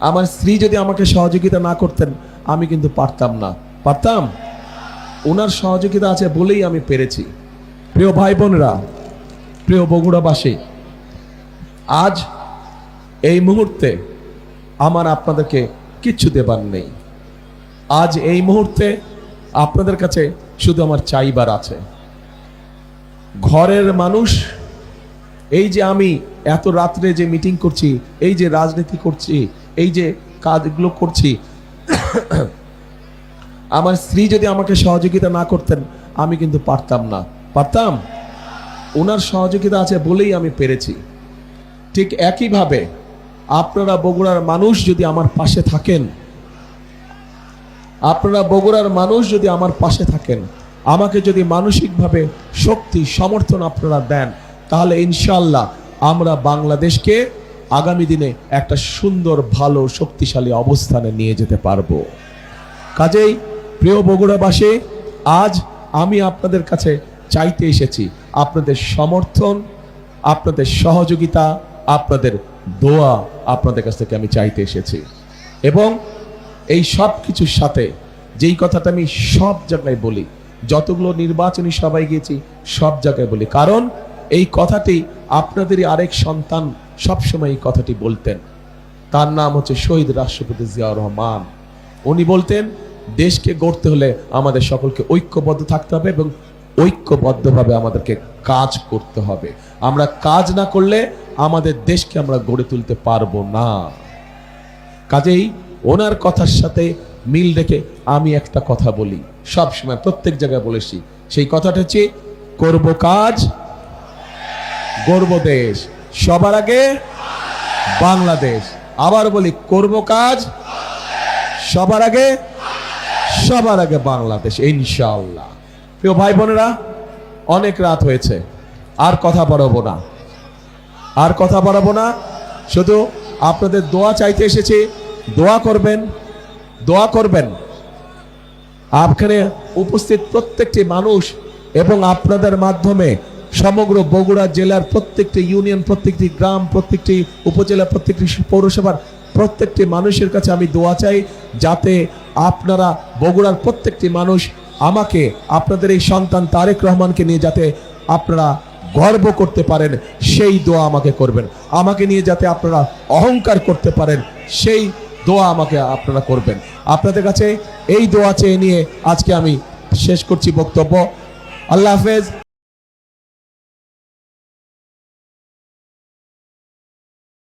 আমার স্ত্রী যদি আমাকে সহযোগিতা না করতেন আমি কিন্তু পারতাম না। পারতাম, ওনার সহযোগিতা আছে বলেই আমি পেরেছি। প্রিয় ভাই বোনেরা, প্রিয় বগুড়াবাসী, আজ এই মুহূর্তে আমার আপনাদেরকে কিচ্ছু দেবার নেই। আজ এই মুহূর্তে আপনাদের কাছে শুধু আমার চাইবার আছে। ঘরের মানুষ, এই যে আমি এত রাত্রে যে মিটিং করছি, এই যে রাজনীতি করছি, এই যে কাজগুলো করছি, আমার স্ত্রী যদি আমাকে সহযোগিতা না করতেন আমি কিন্তু পারতাম না। পারতাম, ওনার সহযোগিতা আছে বলেই আমি পেরেছি। ঠিক একইভাবে আপনারা বগুড়ার মানুষ যদি আমার পাশে থাকেন, আপনারা বগুড়ার মানুষ যদি আমার পাশে থাকেন, আমাকে যদি মানসিকভাবে শক্তি সমর্থন আপনারা দেন, তাহলে ইনশাআল্লাহ আমরা বাংলাদেশকে আগামী দিনে একটা সুন্দর, ভালো, শক্তিশালী অবস্থানে নিয়ে যেতে পারবো। কাজেই প্রিয় বগুড়াবাসী, আজ আমি আপনাদের কাছে চাইতে এসেছি আপনাদের সমর্থন, আপনাদের সহযোগিতা, আপনাদের দোয়া আপনাদের কাছ থেকে আমি চাইতে এসেছি। এবং এই সব কিছুর সাথে যেই কথাটা আমি সব জায়গায় বলি, যতগুলো নির্বাচনী সভায় গিয়েছি সব জায়গায় বলি, কারণ এই কথাটি আপনাদেরই আরেক সন্তান সবসময় এই কথাটি বলতেন। তার নাম হচ্ছে শহীদ রাষ্ট্রপতি জিয়াউর রহমান। উনি বলতেন, দেশকে গড়তে হলে আমাদের সকলকে ঐক্যবদ্ধ থাকতে হবে এবং ঐক্যবদ্ধভাবে আমাদেরকে কাজ করতে হবে। আমরা কাজ না করলে আমাদের দেশকে আমরা গড়ে তুলতে পারবো না। কাজেই ওনার কথার সাথে মিল রেখে আমি একটা কথা বলি, সব সময় প্রত্যেক জায়গায় বলেছি, সেই কথাটা হচ্ছে করব কাজ, গড়ব দেশ, সবার আগে বাংলাদেশ। আবার বলি, করব কাজ, সবার আগে বাংলাদেশ, ইনশাআল্লাহ। প্রিয় ভাই বোনেরা, অনেক রাত হয়েছে, আর কথা বাড়াবো না, শুধু আপনাদের দোয়া চাইতে এসেছি। দোয়া করবেন আপনাদের উপস্থিত প্রত্যেকটি মানুষ এবং আপনাদের মাধ্যমে সমগ্র বগুড়া জেলার প্রত্যেকটি ইউনিয়ন, প্রত্যেকটি গ্রাম, প্রত্যেকটি উপজেলা, প্রত্যেকটি পৌরসভার প্রত্যেকটি মানুষের কাছে আমি দোয়া চাই, যাতে আপনারা বগুড়ার প্রত্যেকটি মানুষ আমাকে, আপনাদের এই সন্তান তারেক রহমানকে নিয়ে যাতে আপনারা গর্ব করতে পারেন, সেই দোয়া আমাকে করবেন। আমাকে নিয়ে যাতে আপনারা অহংকার করতে পারেন, সেই দোয়া আমাকে আপনারা করবেন। আপনাদের কাছে এই দোয়া চেয়ে নিয়ে আজকে আমি শেষ করছি বক্তব্য। আল্লাহ হাফেজ।